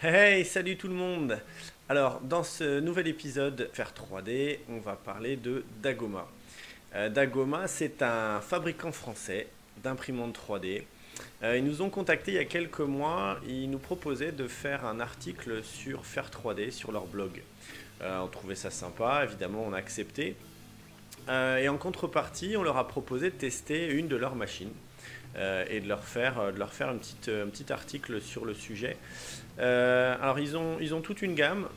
Hey, salut tout le monde! Alors, dans ce nouvel épisode Faire 3D, on va parler de Dagoma. Dagoma, c'est un fabricant français d'imprimantes 3D. Ils nous ont contactés il y a quelques mois, ils nous proposaient de faire un article sur Faire 3D sur leur blog. On trouvait ça sympa, évidemment on a accepté. Et en contrepartie, on leur a proposé de tester une de leurs machines et de leur faire un petit article sur le sujet. Alors ils ont toute une gamme.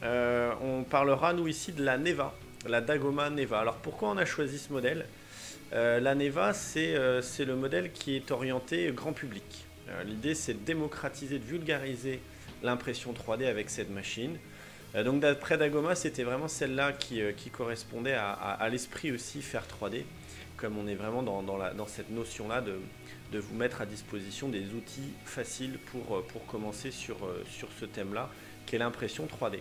On parlera nous ici de la Neva, la Dagoma Neva. Alors pourquoi on a choisi ce modèle? La Neva, c'est le modèle qui est orienté grand public. L'idée, c'est de démocratiser, de vulgariser l'impression 3D avec cette machine. Donc d'après Dagoma, c'était vraiment celle-là qui correspondait à l'esprit aussi faire 3D, comme on est vraiment dans cette notion-là de vous mettre à disposition des outils faciles pour commencer sur ce thème-là, qui est l'impression 3D.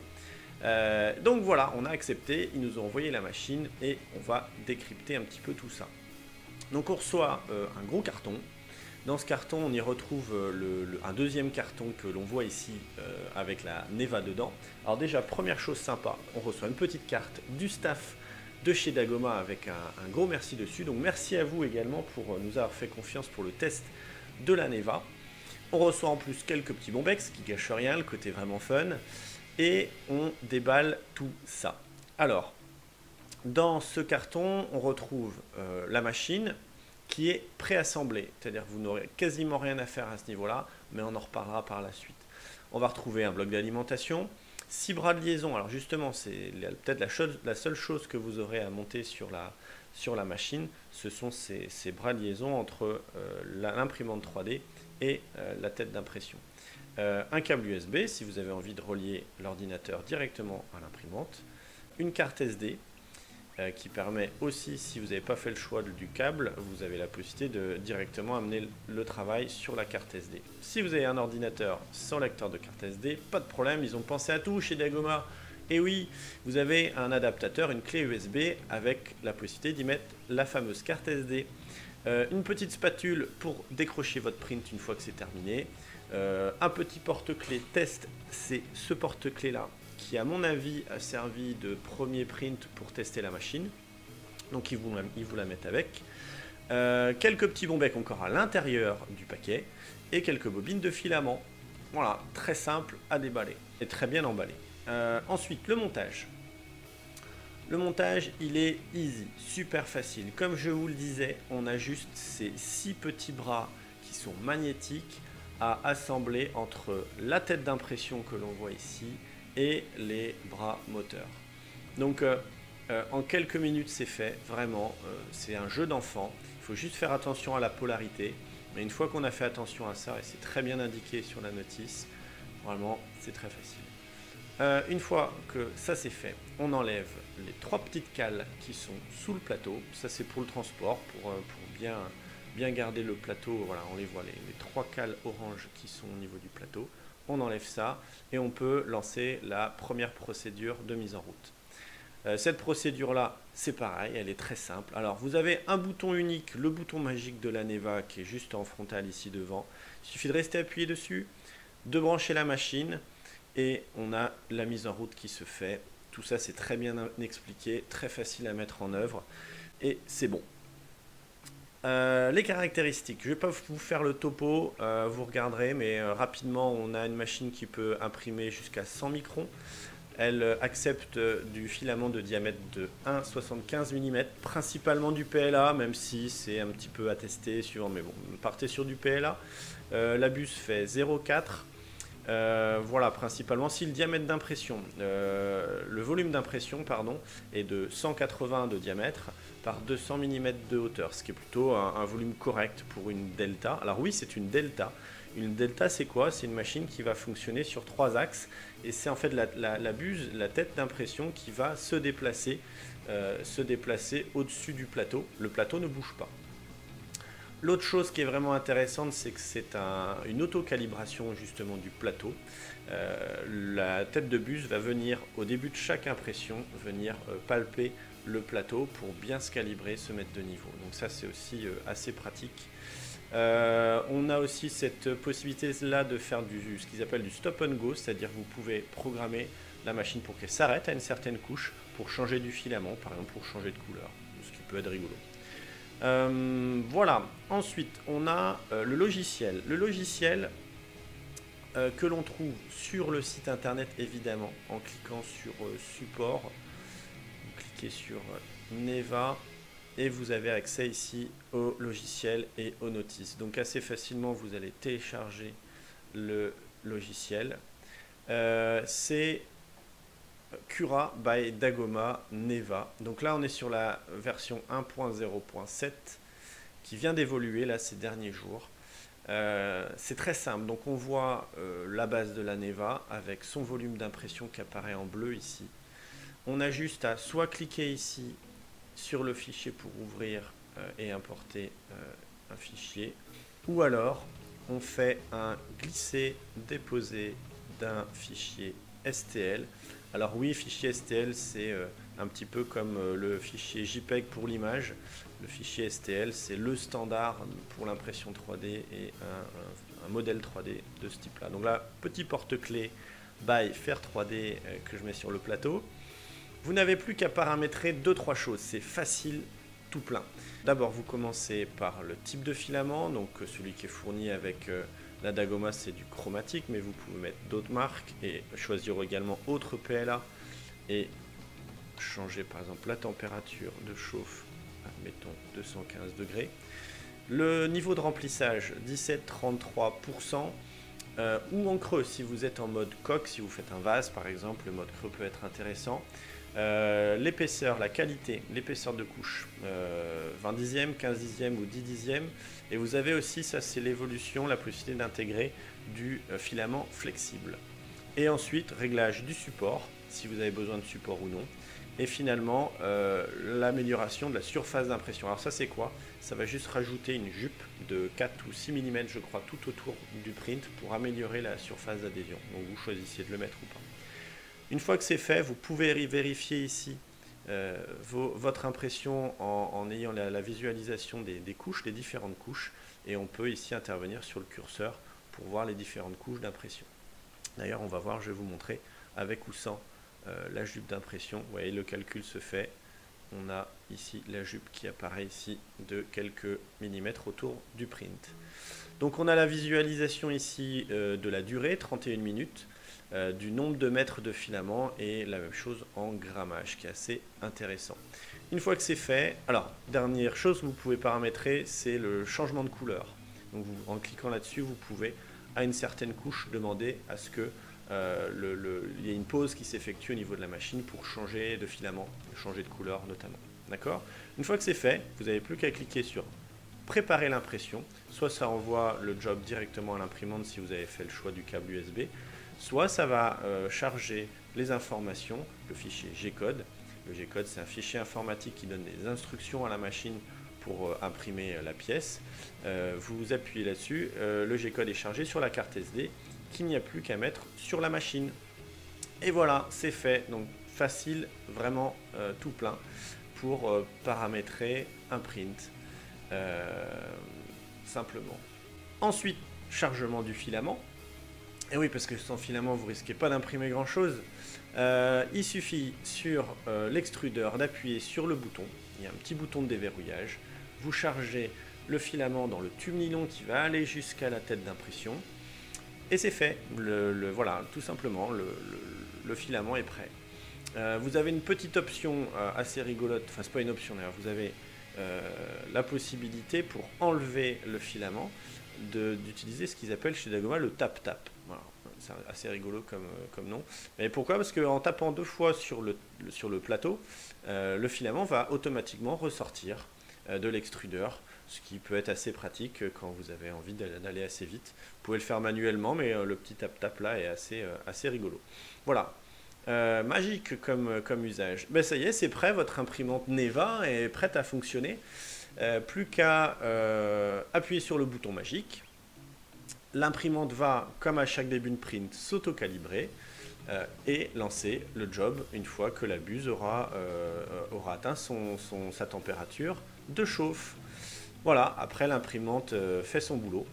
Donc voilà, on a accepté, ils nous ont envoyé la machine et on va décrypter un petit peu tout ça. Donc on reçoit un gros carton. Dans ce carton, on y retrouve un deuxième carton que l'on voit ici avec la Neva dedans. Alors déjà, première chose sympa, on reçoit une petite carte du staff de chez Dagoma avec un gros merci dessus. Donc merci à vous également pour nous avoir fait confiance pour le test de la Neva. On reçoit en plus quelques petits bombex qui gâchent rien, le côté vraiment fun. Et on déballe tout ça. Alors, dans ce carton, on retrouve la machine qui est préassemblée, c'est-à-dire que vous n'aurez quasiment rien à faire à ce niveau-là, mais on en reparlera par la suite. On va retrouver un bloc d'alimentation, 6 bras de liaison. Alors justement, c'est peut-être la seule chose que vous aurez à monter sur la machine, ce sont ces bras de liaison entre l'imprimante 3D et la tête d'impression. Un câble USB si vous avez envie de relier l'ordinateur directement à l'imprimante, une carte SD qui permet aussi, si vous n'avez pas fait le choix du câble, vous avez la possibilité de directement amener le travail sur la carte SD. Si vous avez un ordinateur sans lecteur de carte SD, pas de problème, ils ont pensé à tout chez Dagoma. Et oui, vous avez un adaptateur, une clé USB avec la possibilité d'y mettre la fameuse carte SD. Une petite spatule pour décrocher votre print une fois que c'est terminé. Un petit porte-clés test, c'est ce porte-clés là qui à mon avis a servi de premier print pour tester la machine. Donc ils vous la mettent avec. Quelques petits bombecs encore à l'intérieur du paquet et quelques bobines de filament. Voilà, très simple à déballer et très bien emballé. Ensuite, le montage. Le montage, il est easy, super facile. Comme je vous le disais, on a juste ces 6 petits bras qui sont magnétiques à assembler entre la tête d'impression que l'on voit ici et les bras moteurs. Donc en quelques minutes c'est fait, vraiment, c'est un jeu d'enfant. Il faut juste faire attention à la polarité. Mais une fois qu'on a fait attention à ça, et c'est très bien indiqué sur la notice, vraiment c'est très facile. Une fois que ça c'est fait, on enlève les 3 petites cales qui sont sous le plateau. Ça c'est pour le transport, pour bien garder le plateau. Voilà, on les voit, les 3 cales orange qui sont au niveau du plateau. On enlève ça et on peut lancer la première procédure de mise en route. Cette procédure-là, c'est pareil, elle est très simple. Alors, vous avez un bouton unique, le bouton magique de la Neva qui est juste en frontal ici devant. Il suffit de rester appuyé dessus, de brancher la machine et on a la mise en route qui se fait. Tout ça, c'est très bien expliqué, très facile à mettre en œuvre et c'est bon. Les caractéristiques, je ne vais pas vous faire le topo, vous regarderez, mais rapidement, on a une machine qui peut imprimer jusqu'à 100 microns. Elle accepte du filament de diamètre de 1,75 mm, principalement du PLA, même si c'est un petit peu à tester, suivant, mais bon, partez sur du PLA. La buse fait 0,4. Voilà, principalement si le diamètre d'impression, le volume d'impression pardon, est de 180 de diamètre par 200 mm de hauteur, ce qui est plutôt un volume correct pour une Delta. Alors oui, c'est une Delta. Une Delta, c'est quoi? C'est une machine qui va fonctionner sur 3 axes et c'est en fait la buse, la tête d'impression qui va se déplacer au-dessus du plateau. Le plateau ne bouge pas. L'autre chose qui est vraiment intéressante, c'est que c'est une auto-calibration justement du plateau. La tête de buse va venir, au début de chaque impression, venir palper le plateau pour bien se calibrer, se mettre de niveau. Donc ça, c'est aussi assez pratique. On a aussi cette possibilité-là de faire ce qu'ils appellent du stop and go, c'est-à-dire vous pouvez programmer la machine pour qu'elle s'arrête à une certaine couche pour changer du filament, par exemple pour changer de couleur, ce qui peut être rigolo. Voilà, ensuite on a le logiciel. Le logiciel que l'on trouve sur le site internet évidemment, en cliquant sur support, vous cliquez sur Neva et vous avez accès ici au logiciel et aux notices. Donc assez facilement vous allez télécharger le logiciel. C'est Cura by Dagoma Neva. Donc là on est sur la version 1.0.7 qui vient d'évoluer là ces derniers jours. C'est très simple, donc on voit la base de la Neva avec son volume d'impression qui apparaît en bleu ici. On a juste à soit cliquer ici sur le fichier pour ouvrir et importer un fichier, ou alors on fait un glisser-déposer d'un fichier STL. Alors oui, fichier STL c'est un petit peu comme le fichier JPEG pour l'image. Le fichier STL c'est le standard pour l'impression 3D et un modèle 3D de ce type là. Donc là, petit porte-clés by Faire 3D que je mets sur le plateau. Vous n'avez plus qu'à paramétrer 2-3 choses, c'est facile, tout plein. D'abord, vous commencez par le type de filament, donc celui qui est fourni avec la Dagoma, c'est du chromatique, mais vous pouvez mettre d'autres marques et choisir également autre PLA et changer par exemple la température de chauffe, mettons 215 degrés. Le niveau de remplissage, 17-33%. Ou en creux, si vous êtes en mode coque, si vous faites un vase par exemple, le mode creux peut être intéressant. L'épaisseur, la qualité, l'épaisseur de couche, 20 dixièmes, 15 dixièmes ou 10 dixièmes. Et vous avez aussi, ça c'est l'évolution, la possibilité d'intégrer du filament flexible. Et ensuite, réglage du support, si vous avez besoin de support ou non. Et finalement, l'amélioration de la surface d'impression. Alors ça c'est quoi? Ça va juste rajouter une jupe de 4 ou 6 mm je crois tout autour du print pour améliorer la surface d'adhésion. Donc vous choisissez de le mettre ou pas. Une fois que c'est fait, vous pouvez vérifier ici votre impression en ayant la visualisation des couches, des différentes couches. Et on peut ici intervenir sur le curseur pour voir les différentes couches d'impression. D'ailleurs on va voir, je vais vous montrer avec ou sans la jupe d'impression. Vous voyez, le calcul se fait. On a ici la jupe qui apparaît ici de quelques millimètres autour du print. Donc on a la visualisation ici de la durée, 31 minutes, du nombre de mètres de filament et la même chose en grammage qui est assez intéressant. Une fois que c'est fait, alors dernière chose que vous pouvez paramétrer, c'est le changement de couleur. Donc en cliquant là-dessus, vous pouvez à une certaine couche demander à ce que il y a une pause qui s'effectue au niveau de la machine pour changer de filament, changer de couleur notamment. D'accord? Une fois que c'est fait, vous n'avez plus qu'à cliquer sur préparer l'impression. Soit ça envoie le job directement à l'imprimante si vous avez fait le choix du câble USB, soit ça va charger les informations, le fichier G-code. Le G-code, c'est un fichier informatique qui donne des instructions à la machine pour imprimer la pièce. Vous appuyez là-dessus, le G-code est chargé sur la carte SD qu'il n'y a plus qu'à mettre sur la machine. Et voilà, c'est fait. Donc facile, vraiment tout plein pour paramétrer un print simplement. Ensuite, chargement du filament. Et oui, parce que sans filament, vous risquez pas d'imprimer grand chose. Il suffit sur l'extrudeur d'appuyer sur le bouton. Il y a un petit bouton de déverrouillage. Vous chargez le filament dans le tube nylon qui va aller jusqu'à la tête d'impression. Et c'est fait, voilà, tout simplement, le filament est prêt. Vous avez une petite option assez rigolote, enfin c'est pas une option d'ailleurs, vous avez la possibilité pour enlever le filament d'utiliser ce qu'ils appellent chez Dagoma le tap-tap. Voilà, c'est assez rigolo comme nom. Mais pourquoi? Parce qu'en tapant 2 fois sur le plateau, le filament va automatiquement ressortir de l'extrudeur, ce qui peut être assez pratique quand vous avez envie d'aller assez vite. Vous pouvez le faire manuellement, mais le petit tap-tap là est assez rigolo. Voilà, magique comme usage. Ben, ça y est, c'est prêt, votre imprimante Neva est prête à fonctionner. Plus qu'à appuyer sur le bouton magique. L'imprimante va, comme à chaque début de print, s'auto-calibrer et lancer le job une fois que la buse aura atteint sa température de chauffe. Voilà, après l'imprimante fait son boulot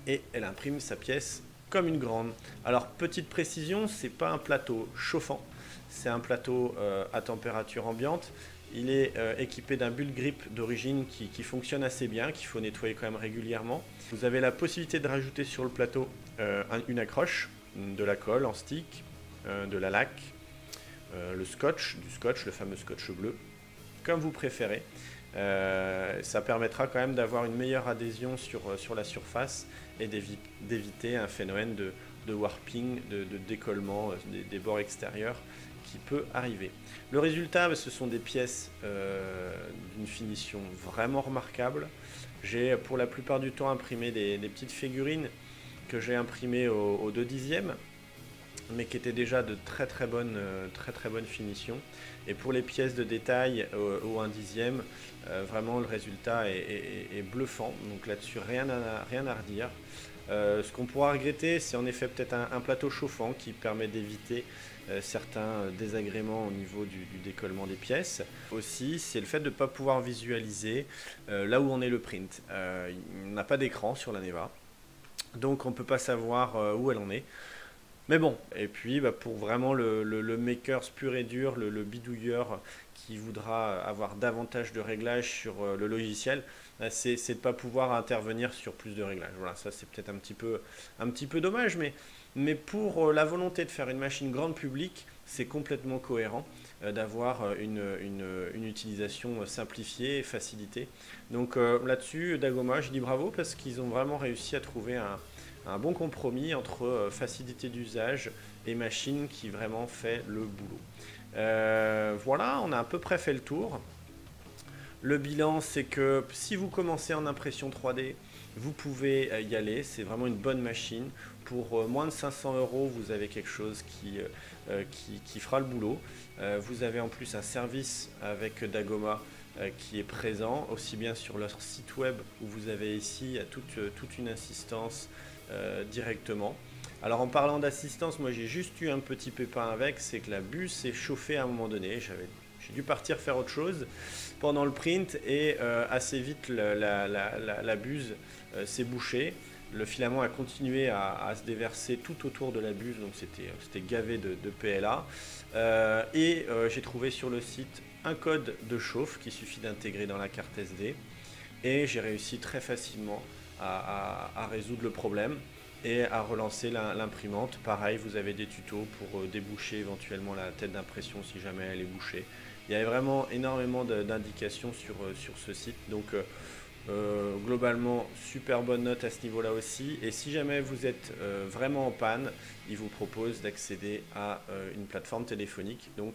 et elle imprime sa pièce comme une grande. Alors petite précision, c'est pas un plateau chauffant, c'est un plateau à température ambiante. Il est équipé d'un bulle grip d'origine qui fonctionne assez bien, qu'il faut nettoyer quand même régulièrement. Vous avez la possibilité de rajouter sur le plateau une accroche, de la colle en stick, de la laque, du scotch, le fameux scotch bleu, comme vous préférez. Ça permettra quand même d'avoir une meilleure adhésion sur la surface et d'éviter un phénomène de warping, de décollement des bords extérieurs qui peut arriver. Le résultat, ce sont des pièces d'une finition vraiment remarquable. J'ai pour la plupart du temps imprimé des petites figurines que j'ai imprimées au 2/10, mais qui étaient déjà de très bonne finition. Et pour les pièces de détail au 1/10, vraiment le résultat est bluffant. Donc là-dessus, rien à redire. Ce qu'on pourra regretter, c'est en effet peut-être un plateau chauffant qui permet d'éviter certains désagréments au niveau du décollement des pièces. Aussi, c'est le fait de ne pas pouvoir visualiser là où en est le print. Il n'a pas d'écran sur la Neva, donc on ne peut pas savoir où elle en est. Mais bon, et puis pour vraiment le makers pur et dur, le bidouilleur qui voudra avoir davantage de réglages sur le logiciel, c'est de ne pas pouvoir intervenir sur plus de réglages. Voilà, ça c'est peut-être un petit peu dommage, mais pour la volonté de faire une machine grande public, c'est complètement cohérent d'avoir une utilisation simplifiée et facilitée. Donc là-dessus, Dagoma, je dis bravo parce qu'ils ont vraiment réussi à trouver un bon compromis entre facilité d'usage et machine qui vraiment fait le boulot. Voilà, on a à peu près fait le tour. Le bilan, c'est que si vous commencez en impression 3D, vous pouvez y aller. C'est vraiment une bonne machine. Pour moins de 500 €, vous avez quelque chose qui fera le boulot. Vous avez en plus un service avec Dagoma qui est présent, aussi bien sur leur site web où vous avez ici toute une assistance directement. Alors en parlant d'assistance, moi j'ai juste eu un petit pépin avec, c'est que la buse s'est chauffée à un moment donné. J'ai dû partir faire autre chose pendant le print et assez vite la buse s'est bouchée. Le filament a continué à se déverser tout autour de la buse, donc c'était gavé de PLA. J'ai trouvé sur le site un code de chauffe qu'il suffit d'intégrer dans la carte SD. Et j'ai réussi très facilement à résoudre le problème et à relancer l'imprimante. Pareil, vous avez des tutos pour déboucher éventuellement la tête d'impression si jamais elle est bouchée. Il y avait vraiment énormément d'indications sur ce site. Donc globalement, super bonne note à ce niveau-là aussi. Et si jamais vous êtes vraiment en panne, il vous propose d'accéder à une plateforme téléphonique. Donc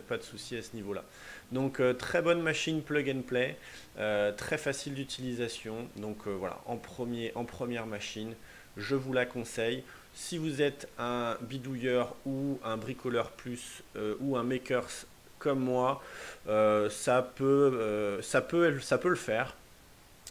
pas de souci à ce niveau-là. Donc très bonne machine plug and play, très facile d'utilisation. Donc voilà, en première machine, je vous la conseille. Si vous êtes un bidouilleur ou un bricoleur plus ou un makers comme moi, ça peut le faire.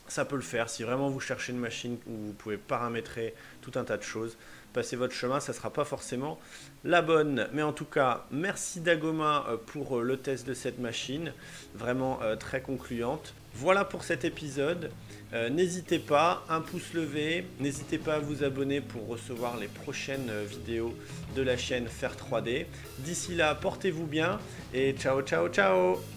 Ça peut le faire si vraiment vous cherchez une machine où vous pouvez paramétrer tout un tas de choses. Passez votre chemin, ça ne sera pas forcément la bonne. Mais en tout cas, merci Dagoma pour le test de cette machine. Vraiment très concluante. Voilà pour cet épisode. N'hésitez pas, un pouce levé. N'hésitez pas à vous abonner pour recevoir les prochaines vidéos de la chaîne Faire 3D. D'ici là, portez-vous bien et ciao, ciao, ciao!